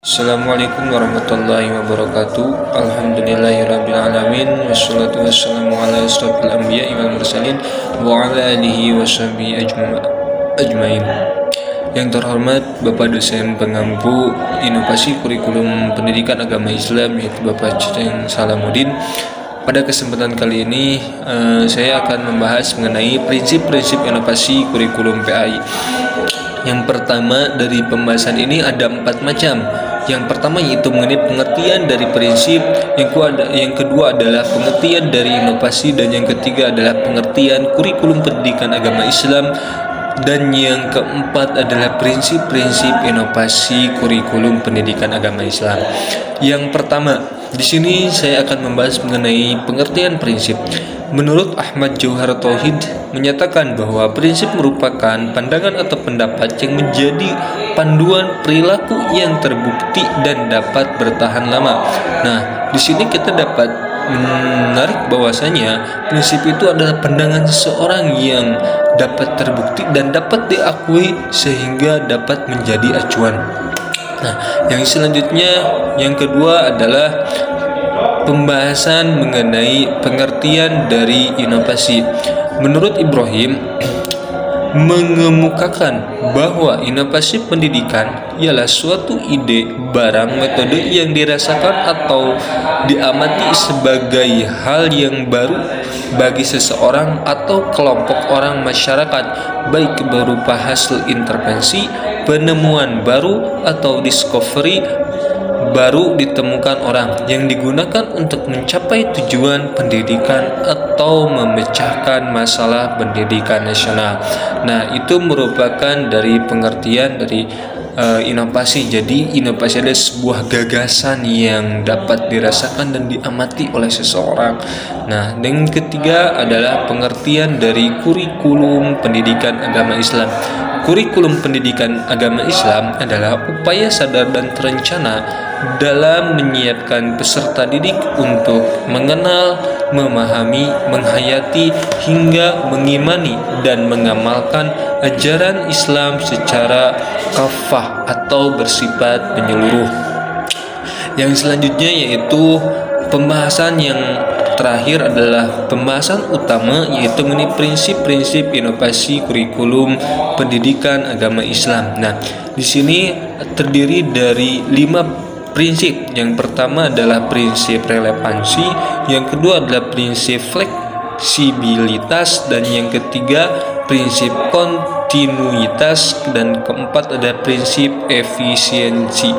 Assalamualaikum warahmatullahi wabarakatuh. Alhamdulillahirrabbilalamin. Wassalatu wassalamu ala asrafil anbiya'i wal mursalin wa ala alihi wa sahbihi ajmain. Yang terhormat Bapak dosen pengampu inovasi kurikulum pendidikan agama Islam, yaitu Bapak Ceteng Salamuddin. Pada kesempatan kali ini saya akan membahas mengenai prinsip-prinsip inovasi kurikulum PAI. Yang pertama dari pembahasan ini ada 4 macam. Yang pertama yaitu mengenai pengertian dari prinsip, yang kedua adalah pengertian dari inovasi, dan yang ketiga adalah pengertian kurikulum pendidikan agama Islam, dan yang keempat adalah prinsip-prinsip inovasi kurikulum pendidikan agama Islam. Yang pertama, di sini saya akan membahas mengenai pengertian prinsip. Menurut Ahmad Jauhar Tauhid menyatakan bahwa prinsip merupakan pandangan atau pendapat yang menjadi panduan perilaku yang terbukti dan dapat bertahan lama. Nah, di sini kita dapat menarik bahwasanya prinsip itu adalah pandangan seseorang yang dapat terbukti dan dapat diakui sehingga dapat menjadi acuan. Nah, yang selanjutnya yang kedua adalah pembahasan mengenai pengertian dari inovasi. Menurut Ibrahim mengemukakan bahwa inovasi pendidikan ialah suatu ide, barang, metode yang dirasakan atau diamati sebagai hal yang baru bagi seseorang atau kelompok orang masyarakat, baik berupa hasil intervensi, penemuan baru, atau discovery baru ditemukan orang yang digunakan untuk mencapai tujuan pendidikan atau memecahkan masalah pendidikan nasional. Nah, itu merupakan dari pengertian dari inovasi. Jadi inovasi adalah sebuah gagasan yang dapat dirasakan dan diamati oleh seseorang. Nah, yang ketiga adalah pengertian dari kurikulum pendidikan agama Islam. Kurikulum pendidikan agama Islam adalah upaya sadar dan terencana dalam menyiapkan peserta didik untuk mengenal, memahami, menghayati, hingga mengimani dan mengamalkan ajaran Islam secara kafah atau bersifat menyeluruh. Yang selanjutnya yaitu pembahasan yang terakhir adalah pembahasan utama, yaitu mengenai prinsip-prinsip inovasi kurikulum pendidikan agama Islam. Nah, di sini terdiri dari 5 prinsip. Yang pertama adalah prinsip relevansi, yang kedua adalah prinsip fleksibilitas, dan yang ketiga prinsip kontinuitas, dan keempat adalah prinsip efisiensi,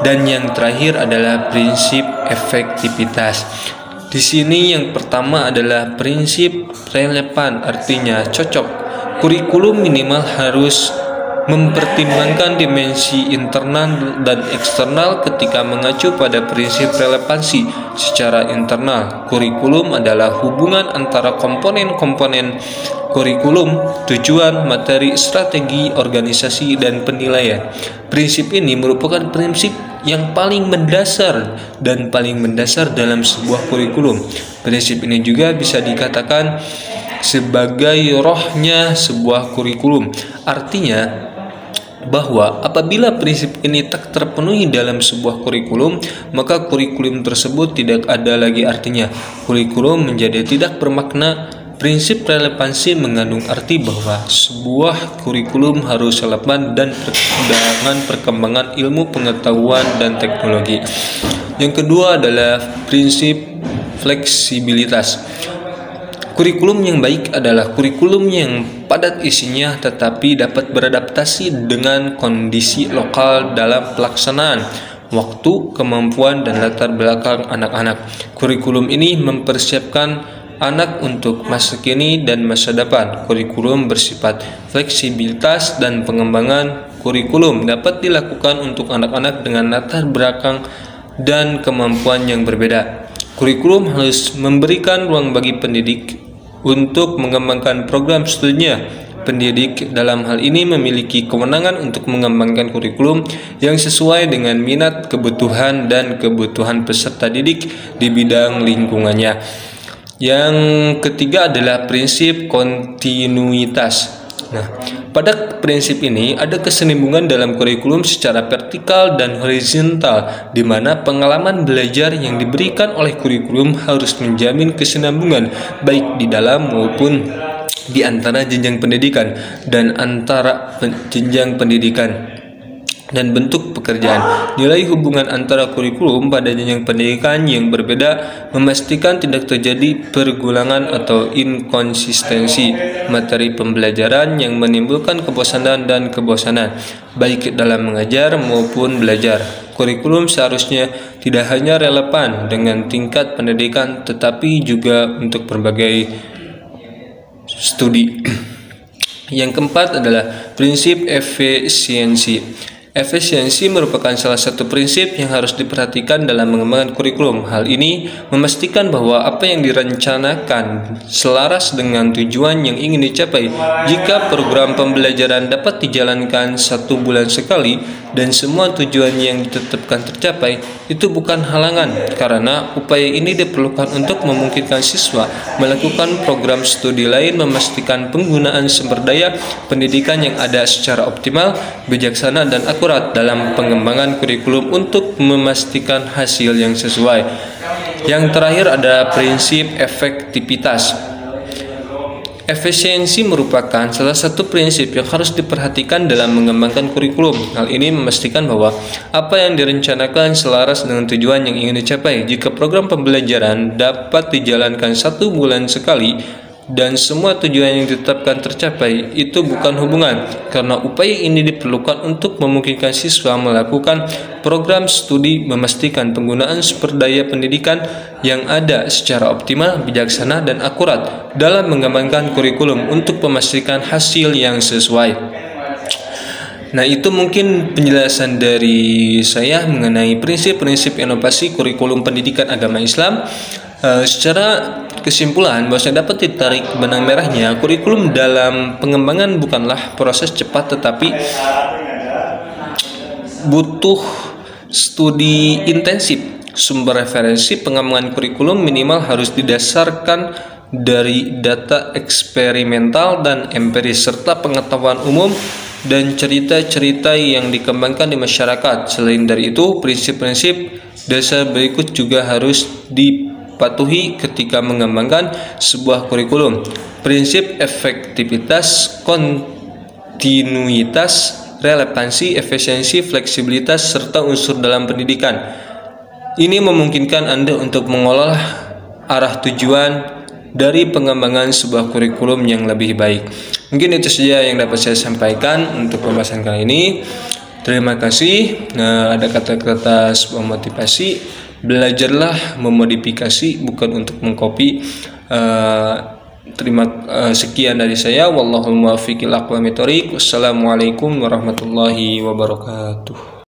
dan yang terakhir adalah prinsip efektivitas. Di sini yang pertama adalah prinsip relevan, artinya cocok. Kurikulum minimal harus mempertimbangkan dimensi internal dan eksternal ketika mengacu pada prinsip relevansi. Secara internal, kurikulum adalah hubungan antara komponen-komponen kurikulum, tujuan, materi, strategi, organisasi, dan penilaian. Prinsip ini merupakan prinsip yang paling mendasar dalam sebuah kurikulum. Prinsip ini juga bisa dikatakan sebagai rohnya sebuah kurikulum. Artinya bahwa apabila prinsip ini tak terpenuhi dalam sebuah kurikulum, maka kurikulum tersebut tidak ada lagi artinya. Kurikulum menjadi tidak bermakna. Prinsip relevansi mengandung arti bahwa sebuah kurikulum harus relevan dengan perkembangan ilmu pengetahuan dan teknologi. Yang kedua adalah prinsip fleksibilitas. Kurikulum yang baik adalah kurikulum yang padat isinya tetapi dapat beradaptasi dengan kondisi lokal dalam pelaksanaan, waktu, kemampuan, dan latar belakang anak-anak. Kurikulum ini mempersiapkan anak untuk masa kini dan masa depan. Kurikulum bersifat fleksibilitas, dan pengembangan kurikulum dapat dilakukan untuk anak-anak dengan latar belakang dan kemampuan yang berbeda. Kurikulum harus memberikan ruang bagi pendidik untuk mengembangkan program studinya. Pendidik dalam hal ini memiliki kewenangan untuk mengembangkan kurikulum yang sesuai dengan minat, kebutuhan, dan kebutuhan peserta didik di bidang lingkungannya. Yang ketiga adalah prinsip kontinuitas. Nah, pada prinsip ini ada kesinambungan dalam kurikulum secara vertikal dan horizontal, di mana pengalaman belajar yang diberikan oleh kurikulum harus menjamin kesinambungan baik di dalam maupun di antara jenjang pendidikan dan antara jenjang pendidikan dan bentuk pekerjaan. Nilai hubungan antara kurikulum pada jenjang pendidikan yang berbeda memastikan tidak terjadi pergulangan atau inkonsistensi materi pembelajaran yang menimbulkan kebosanan dan kebosanan baik dalam mengajar maupun belajar. Kurikulum seharusnya tidak hanya relevan dengan tingkat pendidikan tetapi juga untuk berbagai studi. Yang keempat adalah prinsip efisiensi. Efisiensi merupakan salah satu prinsip yang harus diperhatikan dalam mengembangkan kurikulum. Hal ini memastikan bahwa apa yang direncanakan selaras dengan tujuan yang ingin dicapai. Jika program pembelajaran dapat dijalankan 1 bulan sekali dan semua tujuan yang ditetapkan tercapai, itu bukan halangan, karena upaya ini diperlukan untuk memungkinkan siswa melakukan program studi lain, memastikan penggunaan sumber daya pendidikan yang ada secara optimal, bijaksana, dan akurat dalam pengembangan kurikulum untuk memastikan hasil yang sesuai. Yang terakhir ada prinsip efektivitas. Efisiensi merupakan salah satu prinsip yang harus diperhatikan dalam mengembangkan kurikulum. Hal ini memastikan bahwa apa yang direncanakan selaras dengan tujuan yang ingin dicapai. Jika program pembelajaran dapat dijalankan 1 bulan sekali dan semua tujuan yang ditetapkan tercapai, itu bukan hubungan, karena upaya ini diperlukan untuk memungkinkan siswa melakukan program studi, memastikan penggunaan sumber daya pendidikan yang ada secara optimal, bijaksana, dan akurat dalam mengembangkan kurikulum untuk memastikan hasil yang sesuai. Nah, itu mungkin penjelasan dari saya mengenai prinsip-prinsip inovasi kurikulum pendidikan agama Islam. Secara kesimpulan, bahwa dapat ditarik benang merahnya, kurikulum dalam pengembangan bukanlah proses cepat, tetapi butuh studi intensif. Sumber referensi pengembangan kurikulum minimal harus didasarkan dari data eksperimental dan empiris, serta pengetahuan umum dan cerita-cerita yang dikembangkan di masyarakat. Selain dari itu, prinsip-prinsip dasar berikut juga harus dipatuhi ketika mengembangkan sebuah kurikulum. Prinsip efektivitas, kontinuitas, relevansi, efisiensi, fleksibilitas, serta unsur dalam pendidikan. Ini memungkinkan Anda untuk mengolah arah tujuan dari pengembangan sebuah kurikulum yang lebih baik. Mungkin itu saja yang dapat saya sampaikan untuk pembahasan kali ini. Terima kasih. Ada kata-kata sebuah motivasi. Belajarlah memodifikasi, bukan untuk mengcopy. Sekian dari saya. Wallahul muwaffiq ila aqwamit thoriq. Wassalamualaikum warahmatullahi wabarakatuh.